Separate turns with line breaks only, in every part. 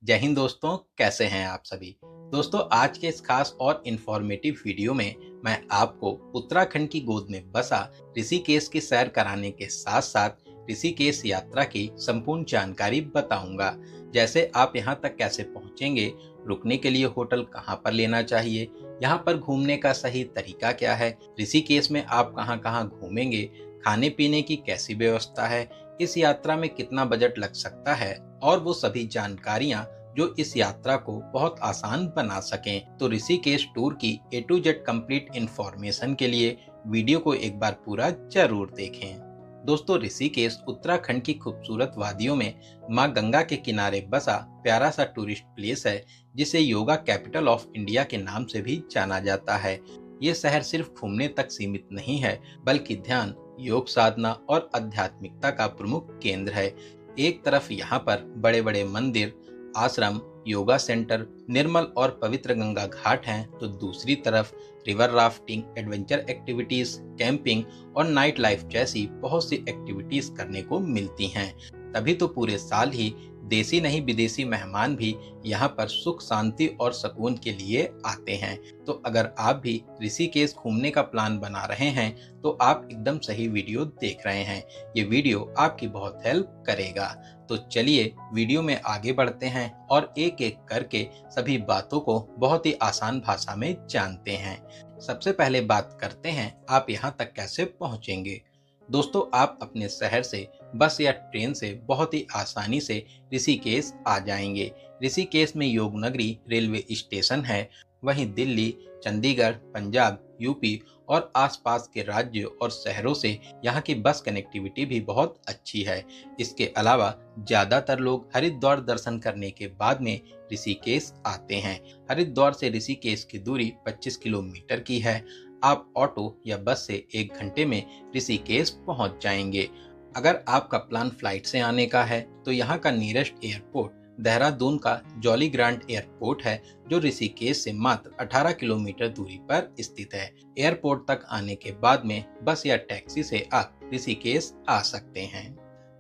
जय हिंद दोस्तों, कैसे हैं आप सभी। दोस्तों, आज के इस खास और इंफॉर्मेटिव वीडियो में मैं आपको उत्तराखंड की गोद में बसा ऋषिकेश की सैर कराने के साथ साथ ऋषिकेश यात्रा की संपूर्ण जानकारी बताऊंगा। जैसे आप यहां तक कैसे पहुंचेंगे, रुकने के लिए होटल कहां पर लेना चाहिए, यहां पर घूमने का सही तरीका क्या है, ऋषिकेश में आप कहां कहां घूमेंगे, खाने पीने की कैसी व्यवस्था है, इस यात्रा में कितना बजट लग सकता है और वो सभी जानकारियां जो इस यात्रा को बहुत आसान बना सकें। तो ऋषिकेश टूर की A to Z complete information के लिए वीडियो को एक बार पूरा जरूर देखें। दोस्तों, ऋषिकेश उत्तराखंड की खूबसूरत वादियों में मां गंगा के किनारे बसा प्यारा सा टूरिस्ट प्लेस है, जिसे योगा कैपिटल ऑफ इंडिया के नाम से भी जाना जाता है। ये शहर सिर्फ घूमने तक सीमित नहीं है, बल्कि ध्यान, योग साधना और आध्यात्मिकता का प्रमुख केंद्र है। एक तरफ यहाँ पर बड़े बड़े मंदिर, आश्रम, योगा सेंटर, निर्मल और पवित्र गंगा घाट हैं, तो दूसरी तरफ river rafting, adventure activities, camping और नाइट लाइफ जैसी बहुत सी एक्टिविटीज करने को मिलती हैं। तभी तो पूरे साल ही देसी नहीं विदेशी मेहमान भी यहाँ पर सुख शांति और सुकून के लिए आते हैं। तो अगर आप भी ऋषिकेश घूमने का प्लान बना रहे हैं तो आप एकदम सही वीडियो देख रहे हैं। ये वीडियो आपकी बहुत हेल्प करेगा। तो चलिए वीडियो में आगे बढ़ते हैं और एक एक करके सभी बातों को बहुत ही आसान भाषा में जानते हैं। सबसे पहले बात करते हैं आप यहाँ तक कैसे पहुँचेंगे। दोस्तों, आप अपने शहर से बस या ट्रेन से बहुत ही आसानी से ऋषिकेश आ जाएंगे। ऋषिकेश में योग नगरी रेलवे स्टेशन है। वहीं दिल्ली, चंडीगढ़, पंजाब, यूपी और आसपास के राज्यों और शहरों से यहाँ की बस कनेक्टिविटी भी बहुत अच्छी है। इसके अलावा ज़्यादातर लोग हरिद्वार दर्शन करने के बाद में ऋषिकेश आते हैं। हरिद्वार से ऋषिकेश की दूरी 25 किलोमीटर की है। आप ऑटो या बस से 1 घंटे में ऋषिकेश पहुंच जाएंगे। अगर आपका प्लान फ्लाइट से आने का है तो यहाँ का नियरेस्ट एयरपोर्ट देहरादून का जॉली ग्रांट एयरपोर्ट है, जो ऋषिकेश से मात्र 18 किलोमीटर दूरी पर स्थित है। एयरपोर्ट तक आने के बाद में बस या टैक्सी से आप ऋषिकेश आ सकते हैं।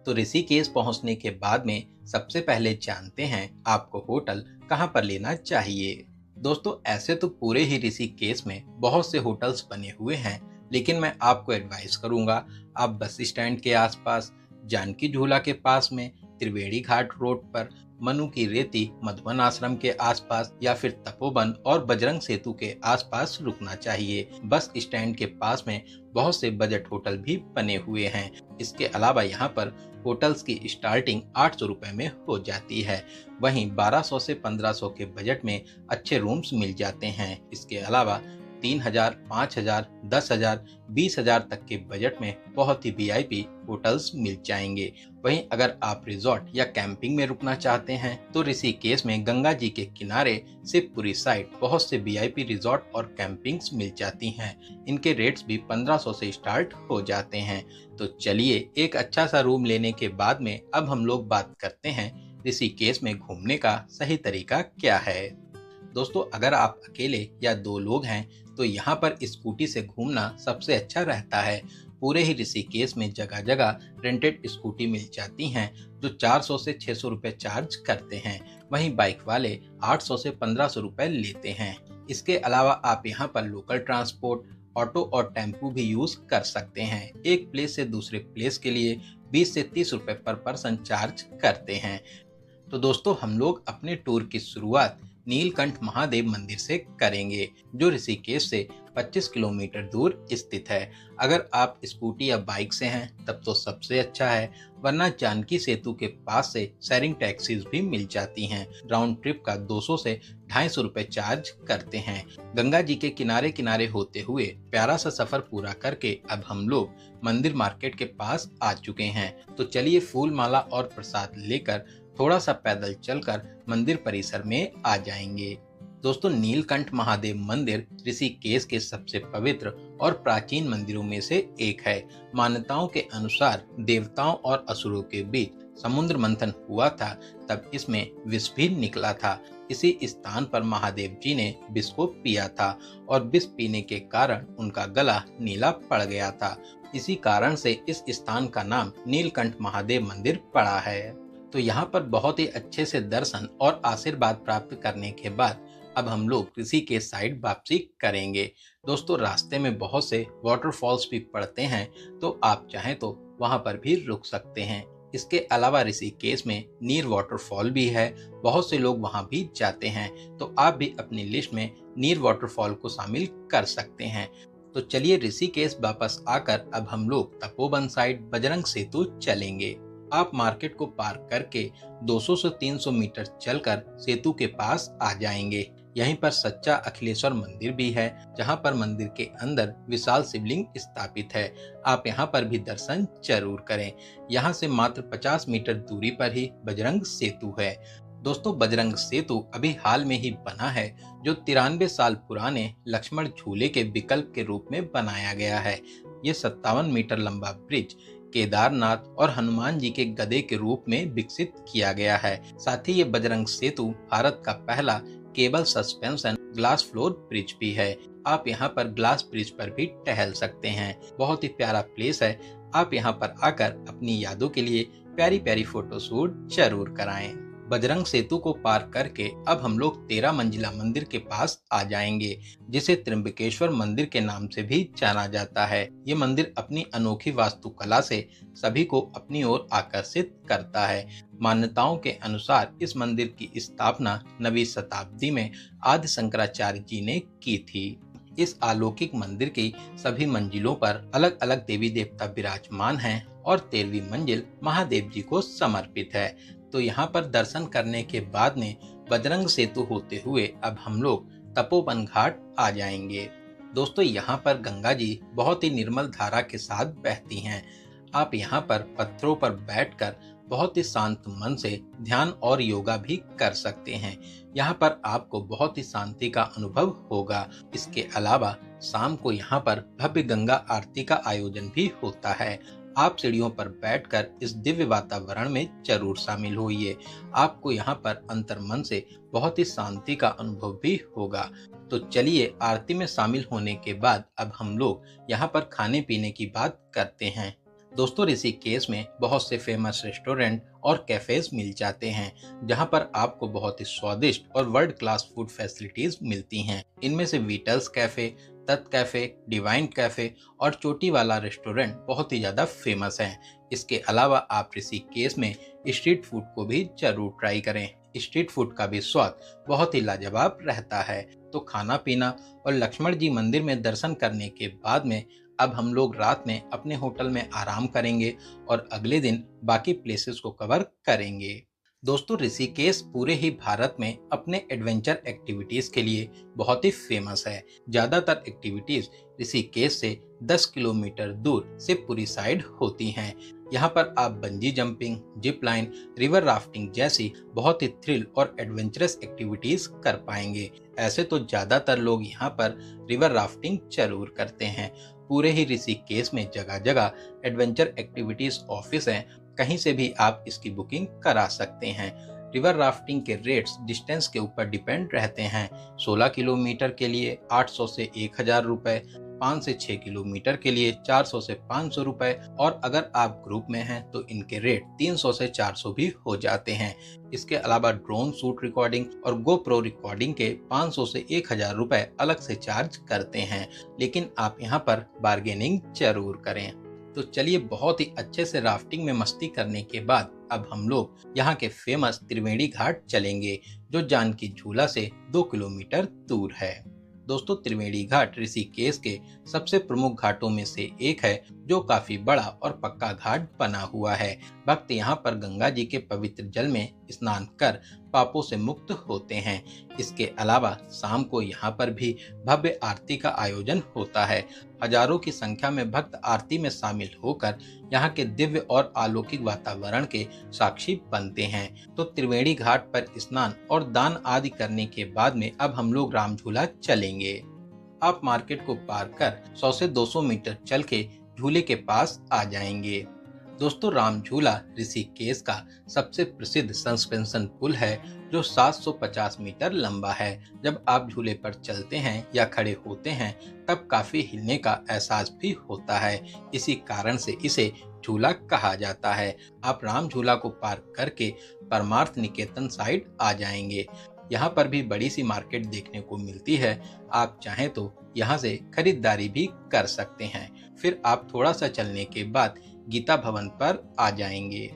तो ऋषिकेश पहुंचने के बाद में सबसे पहले जानते हैं आपको होटल कहां पर लेना चाहिए। दोस्तों, ऐसे तो पूरे ही ऋषिकेश में बहुत से होटल्स बने हुए हैं, लेकिन मैं आपको एडवाइस करूंगा आप बस स्टैंड के आसपास, जानकी झूला के पास में, त्रिवेणी घाट रोड पर, मनु की रेती मधुबन आश्रम के आसपास या फिर तपोवन और बजरंग सेतु के आसपास रुकना चाहिए। बस स्टैंड के पास में बहुत से बजट होटल भी बने हुए हैं। इसके अलावा यहाँ पर होटल्स की स्टार्टिंग 800 रुपए में हो जाती है। वहीं 1200 से 1500 के बजट में अच्छे रूम्स मिल जाते हैं। इसके अलावा 3000, 5000, 10,000, 20,000 तक के बजट में बहुत ही वीआईपी होटल्स मिल जाएंगे। वहीं अगर आप रिजॉर्ट या कैंपिंग में रुकना चाहते हैं तो ऋषिकेश में गंगा जी के किनारे शिवपुरी साइड बहुत से वीआईपी रिजॉर्ट और कैंपिंग्स मिल जाती हैं। इनके रेट्स भी 1500 से स्टार्ट हो जाते हैं। तो चलिए, एक अच्छा सा रूम लेने के बाद में अब हम लोग बात करते हैं ऋषिकेश में घूमने का सही तरीका क्या है। दोस्तों, अगर आप अकेले या 2 लोग हैं तो यहाँ पर स्कूटी से घूमना सबसे अच्छा रहता है। पूरे ही ऋषिकेश में जगह जगह रेंटेड स्कूटी मिल जाती हैं, जो 400 से 600 रुपए चार्ज करते हैं। वहीं बाइक वाले 800 से 1500 रुपए लेते हैं। इसके अलावा आप यहाँ पर लोकल ट्रांसपोर्ट, ऑटो और टेम्पू भी यूज कर सकते हैं। एक प्लेस से दूसरे प्लेस के लिए 20 से 30 रुपए पर पर्सन चार्ज करते हैं। तो दोस्तों, हम लोग अपने टूर की शुरुआत नीलकंठ महादेव मंदिर से करेंगे, जो ऋषिकेश से 25 किलोमीटर दूर स्थित है। अगर आप स्कूटी या बाइक से हैं तब तो सबसे अच्छा है, वरना जानकी सेतु के पास से शेयरिंग टैक्सीज भी मिल जाती हैं। राउंड ट्रिप का 200 से 250 रुपए चार्ज करते हैं। गंगा जी के किनारे किनारे होते हुए प्यारा सा सफर पूरा करके अब हम लोग मंदिर मार्केट के पास आ चुके हैं। तो चलिए, फूल माला और प्रसाद लेकर थोड़ा सा पैदल चलकर मंदिर परिसर में आ जाएंगे। दोस्तों, नीलकंठ महादेव मंदिर ऋषिकेश के सबसे पवित्र और प्राचीन मंदिरों में से एक है। मान्यताओं के अनुसार देवताओं और असुरों के बीच समुद्र मंथन हुआ था, तब इसमें विष भी निकला था। इसी स्थान पर महादेव जी ने विष को पिया था और विष पीने के कारण उनका गला नीला पड़ गया था। इसी कारण से इस स्थान का नाम नीलकंठ महादेव मंदिर पड़ा है। तो यहाँ पर बहुत ही अच्छे से दर्शन और आशीर्वाद प्राप्त करने के बाद अब हम लोग ऋषिकेश साइड वापसी करेंगे। दोस्तों रास्ते में बहुत से वाटरफॉल्स भी पड़ते हैं, तो आप चाहें तो वहां पर भी रुक सकते हैं। इसके अलावा ऋषिकेश में नीर वाटरफॉल भी है, बहुत से लोग वहां भी जाते हैं, तो आप भी अपनी लिस्ट में नीर वाटरफॉल को शामिल कर सकते हैं। तो चलिए ऋषिकेश वापस आकर अब हम लोग तपोवन साइड बजरंग सेतु चलेंगे। आप मार्केट को पार करके 200 से 300 मीटर चलकर सेतु के पास आ जाएंगे। यहीं पर सच्चा अखिलेश्वर मंदिर भी है, जहां पर मंदिर के अंदर विशाल शिवलिंग स्थापित है। आप यहां पर भी दर्शन जरूर करें। यहां से मात्र 50 मीटर दूरी पर ही बजरंग सेतु है। दोस्तों बजरंग सेतु अभी हाल में ही बना है, जो 93 साल पुराने लक्ष्मण झूले के विकल्प के रूप में बनाया गया है। ये 57 मीटर लंबा ब्रिज केदारनाथ और हनुमान जी के गदे के रूप में विकसित किया गया है। साथ ही ये बजरंग सेतु भारत का पहला cable suspension glass floor bridge भी है। आप यहाँ पर ग्लास ब्रिज पर भी टहल सकते हैं। बहुत ही प्यारा प्लेस है। आप यहाँ पर आकर अपनी यादों के लिए प्यारी प्यारी फोटो शूट जरूर कराएं। बजरंग सेतु को पार करके अब हम लोग 13 मंजिला मंदिर के पास आ जाएंगे, जिसे त्र्यंबकेश्वर मंदिर के नाम से भी जाना जाता है। ये मंदिर अपनी अनोखी वास्तुकला से सभी को अपनी ओर आकर्षित करता है। मान्यताओं के अनुसार इस मंदिर की स्थापना 9वीं शताब्दी में आदि शंकराचार्य जी ने की थी। इस अलौकिक मंदिर की सभी मंजिलों पर अलग अलग देवी देवता विराजमान हैं और 13वीं मंजिल महादेव जी को समर्पित है। तो यहाँ पर दर्शन करने के बाद में बजरंग सेतु होते हुए अब हम लोग तपोवन घाट आ जाएंगे। दोस्तों यहाँ पर गंगा जी बहुत ही निर्मल धारा के साथ बहती हैं। आप यहाँ पर पत्थरों पर बैठकर बहुत ही शांत मन से ध्यान और योगा भी कर सकते हैं। यहाँ पर आपको बहुत ही शांति का अनुभव होगा। इसके अलावा शाम को यहाँ पर भव्य गंगा आरती का आयोजन भी होता है। आप सीढ़ियों पर बैठकर इस दिव्य वातावरण में जरूर शामिल होइए। आपको यहाँ पर अंतर्मन से बहुत ही शांति का अनुभव भी होगा। तो चलिए आरती में शामिल होने के बाद अब हम लोग यहाँ पर खाने पीने की बात करते हैं। दोस्तों ऋषिकेश में बहुत से फेमस रेस्टोरेंट और कैफेज मिल जाते हैं, जहां पर आपको बहुत ही स्वादिष्ट और वर्ल्ड क्लास फूड फैसिलिटीज मिलती हैं। इनमें से वीटल्स कैफे, तत् कैफे, डिवाइन कैफे और चोटी वाला रेस्टोरेंट बहुत ही ज्यादा फेमस हैं। इसके अलावा आप ऋषिकेश में स्ट्रीट फूड को भी जरूर ट्राई करें। स्ट्रीट फूड का भी स्वाद बहुत ही लाजवाब रहता है। तो खाना पीना और लक्ष्मण जी मंदिर में दर्शन करने के बाद में अब हम लोग रात में अपने होटल में आराम करेंगे और अगले दिन बाकी प्लेसेस को कवर करेंगे। दोस्तों ऋषिकेश पूरे ही भारत में अपने एडवेंचर एक्टिविटीज के लिए बहुत ही फेमस है। ज्यादातर एक्टिविटीज ऋषिकेश से 10 किलोमीटर दूर शिवपुरी साइड होती हैं। यहाँ पर आप bungee jumping, zip line, river rafting जैसी बहुत ही थ्रिल और एडवेंचरस एक्टिविटीज कर पाएंगे। ऐसे तो ज्यादातर लोग यहाँ पर रिवर राफ्टिंग जरूर करते हैं। पूरे ही ऋषिकेश में जगह जगह एडवेंचर एक्टिविटीज ऑफिस हैं, कहीं से भी आप इसकी बुकिंग करा सकते हैं। रिवर राफ्टिंग के रेट्स डिस्टेंस के ऊपर डिपेंड रहते हैं। 16 किलोमीटर के लिए 800 से 1000 रुपए, 5 से 6 किलोमीटर के लिए 400 से 500 रुपए और अगर आप ग्रुप में हैं तो इनके रेट 300 से 400 भी हो जाते हैं। इसके अलावा ड्रोन शूट रिकॉर्डिंग और गोप्रो रिकॉर्डिंग के 500 से 1000 रुपए अलग से चार्ज करते हैं, लेकिन आप यहाँ पर बार्गेनिंग जरूर करें। तो चलिए बहुत ही अच्छे से राफ्टिंग में मस्ती करने के बाद अब हम लोग यहाँ के फेमस त्रिवेणी घाट चलेंगे, जो जानकी झूला से 2 किलोमीटर दूर है। दोस्तों त्रिवेणी घाट ऋषिकेश के सबसे प्रमुख घाटों में से एक है, जो काफी बड़ा और पक्का घाट बना हुआ है। भक्त यहाँ पर गंगा जी के पवित्र जल में स्नान कर पापों से मुक्त होते हैं। इसके अलावा शाम को यहाँ पर भी भव्य आरती का आयोजन होता है। हजारों की संख्या में भक्त आरती में शामिल होकर यहाँ के दिव्य और अलौकिक वातावरण के साक्षी बनते हैं। तो त्रिवेणी घाट पर स्नान और दान आदि करने के बाद में अब हम लोग राम झूला चलेंगे। आप मार्केट को पार कर 100 से 200 मीटर चल के झूले के पास आ जाएंगे। दोस्तों राम झूला ऋषिकेश का सबसे प्रसिद्ध सस्पेंशन पुल है, जो 750 मीटर लंबा है। जब आप झूले पर चलते हैं या खड़े होते हैं तब काफी हिलने का एहसास भी होता है। इसी कारण से इसे झूला कहा जाता है। आप राम झूला को पार करके परमार्थ निकेतन साइड आ जाएंगे। यहाँ पर भी बड़ी सी मार्केट देखने को मिलती है। आप चाहें तो यहाँ से खरीदारी भी कर सकते हैं। फिर आप थोड़ा सा चलने के बाद गीता भवन पर आ जाएंगे।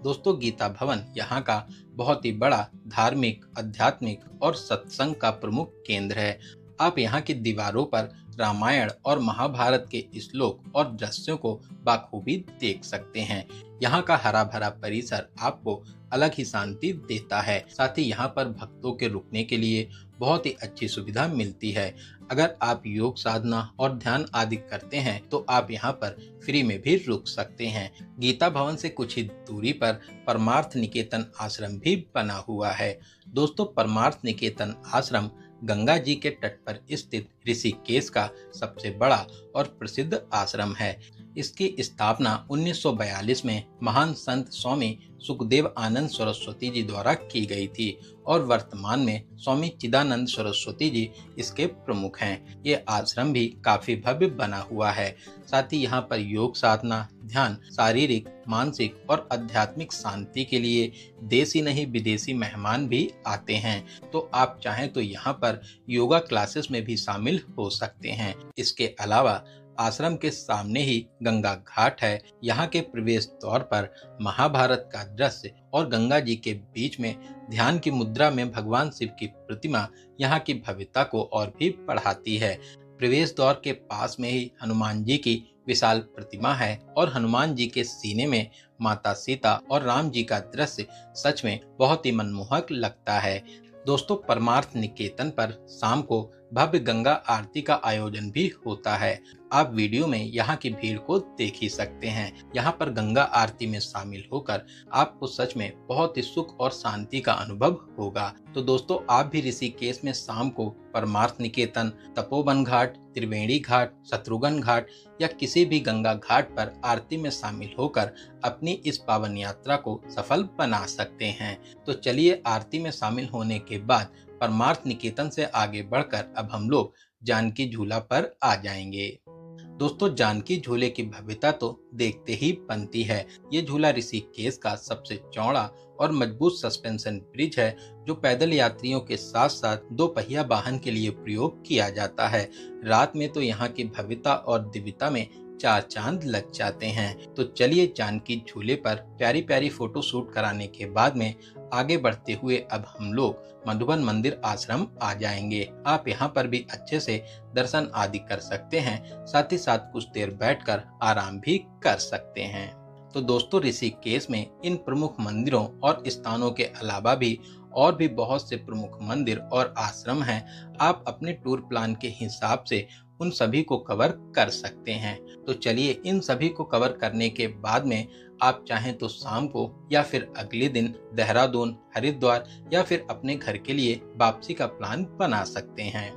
दोस्तों, गीता भवन यहाँ का बहुत ही बड़ा धार्मिक, आध्यात्मिक और सत्संग का प्रमुख केंद्र है। आप यहाँ की दीवारों पर रामायण और महाभारत के श्लोक और दृश्यों को बाखूबी देख सकते हैं। यहाँ का हरा भरा परिसर आपको अलग ही शांति देता है। साथ ही यहाँ पर भक्तों के रुकने के लिए बहुत ही अच्छी सुविधा मिलती है। अगर आप योग साधना और ध्यान आदि करते हैं तो आप यहाँ पर फ्री में भी रुक सकते हैं। गीता भवन से कुछ ही दूरी पर परमार्थ निकेतन आश्रम भी बना हुआ है। दोस्तों, परमार्थ निकेतन आश्रम गंगा जी के तट पर स्थित ऋषिकेश का सबसे बड़ा और प्रसिद्ध आश्रम है। इसकी स्थापना 1942 में महान संत स्वामी सुखदेव आनंद सरस्वती जी द्वारा की गई थी और वर्तमान में स्वामी चिदानंद सरस्वती जी इसके प्रमुख हैं। ये आश्रम भी काफी भव्य बना हुआ है। साथ ही यहाँ पर योग साधना, ध्यान, शारीरिक, मानसिक और आध्यात्मिक शांति के लिए देशी नहीं विदेशी मेहमान भी आते हैं। तो आप चाहें तो यहाँ पर योगा क्लासेस में भी शामिल हो सकते हैं। इसके अलावा आश्रम के सामने ही गंगा घाट है। यहाँ के प्रवेश द्वार पर महाभारत का दृश्य और गंगा जी के बीच में ध्यान की मुद्रा में भगवान शिव की प्रतिमा यहाँ की भव्यता को और भी बढ़ाती है। प्रवेश द्वार के पास में ही हनुमान जी की विशाल प्रतिमा है और हनुमान जी के सीने में माता सीता और राम जी का दृश्य सच में बहुत ही मनमोहक लगता है। दोस्तों, परमार्थ निकेतन पर शाम को भव्य गंगा आरती का आयोजन भी होता है। आप वीडियो में यहाँ की भीड़ को देख ही सकते हैं। यहाँ पर गंगा आरती में शामिल होकर आपको सच में बहुत ही सुख और शांति का अनुभव होगा। तो दोस्तों, आप भी ऋषिकेश में शाम को परमार्थ निकेतन, तपोवन घाट, त्रिवेणी घाट, शत्रुघ्न घाट या किसी भी गंगा घाट पर आरती में शामिल होकर अपनी इस पावन यात्रा को सफल बना सकते हैं। तो चलिए, आरती में शामिल होने के बाद परमार्थ निकेतन से आगे बढ़कर अब हम लोग जानकी झूला पर आ जाएंगे। दोस्तों, जानकी झूले की भव्यता तो देखते ही बनती है। ये झूला ऋषिकेश का सबसे चौड़ा और मजबूत सस्पेंशन ब्रिज है जो पैदल यात्रियों के साथ साथ दो पहिया वाहन के लिए प्रयोग किया जाता है। रात में तो यहाँ की भव्यता और दिव्यता में चार चांद लग जाते हैं। तो चलिए, जानकी झूले पर प्यारी प्यारी फोटो शूट कराने के बाद में आगे बढ़ते हुए अब हम लोग मधुबन मंदिर आश्रम आ जाएंगे। आप यहाँ पर भी अच्छे से दर्शन आदि कर सकते हैं। साथ ही साथ कुछ देर बैठकर आराम भी कर सकते हैं। तो दोस्तों, ऋषिकेश में इन प्रमुख मंदिरों और स्थानों के अलावा भी और भी बहुत से प्रमुख मंदिर और आश्रम हैं। आप अपने टूर प्लान के हिसाब से उन सभी को कवर कर सकते हैं। तो चलिए, इन सभी को कवर करने के बाद में आप चाहें तो शाम को या फिर अगले दिन देहरादून, हरिद्वार या फिर अपने घर के लिए वापसी का प्लान बना सकते हैं।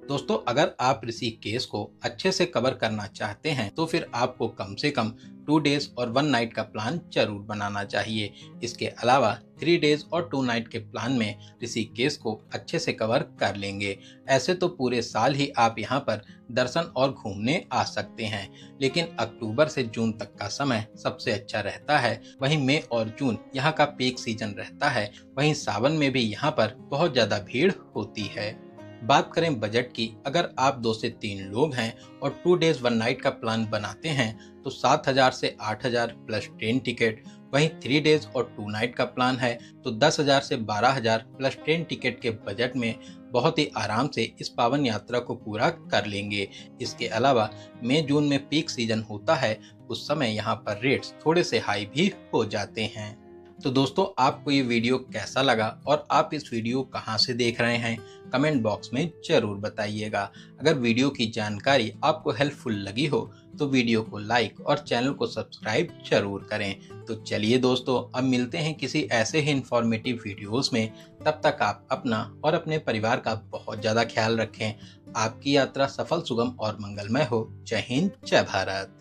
दोस्तों, अगर आप ऋषिकेश को अच्छे से कवर करना चाहते हैं तो फिर आपको कम से कम 2 डेज और 1 नाइट का प्लान जरूर बनाना चाहिए। इसके अलावा 3 डेज और 2 नाइट के प्लान में ऋषिकेश को अच्छे से कवर कर लेंगे। ऐसे तो पूरे साल ही आप यहाँ पर दर्शन और घूमने आ सकते हैं, लेकिन अक्टूबर से जून तक का समय सबसे अच्छा रहता है। वहीं मई और जून यहाँ का पीक सीजन रहता है। वहीं सावन में भी यहाँ पर बहुत ज्यादा भीड़ होती है। बात करें बजट की, अगर आप 2 से 3 लोग हैं और 2 डेज 1 नाइट का प्लान बनाते हैं तो 7,000 से 8,000 प्लस ट्रेन टिकट। वहीं 3 डेज और 2 नाइट का प्लान है तो 10,000 से 12,000 प्लस ट्रेन टिकट के बजट में बहुत ही आराम से इस पावन यात्रा को पूरा कर लेंगे। इसके अलावा मई जून में पीक सीजन होता है, उस समय यहाँ पर रेट्स थोड़े से हाई भी हो जाते हैं। तो दोस्तों, आपको ये वीडियो कैसा लगा और आप इस वीडियो कहाँ से देख रहे हैं, कमेंट बॉक्स में जरूर बताइएगा। अगर वीडियो की जानकारी आपको हेल्पफुल लगी हो तो वीडियो को लाइक और चैनल को सब्सक्राइब जरूर करें। तो चलिए दोस्तों, अब मिलते हैं किसी ऐसे ही इंफॉर्मेटिव वीडियोस में। तब तक आप अपना और अपने परिवार का बहुत ज़्यादा ख्याल रखें। आपकी यात्रा सफल, सुगम और मंगलमय हो। जय हिंद, जय भारत।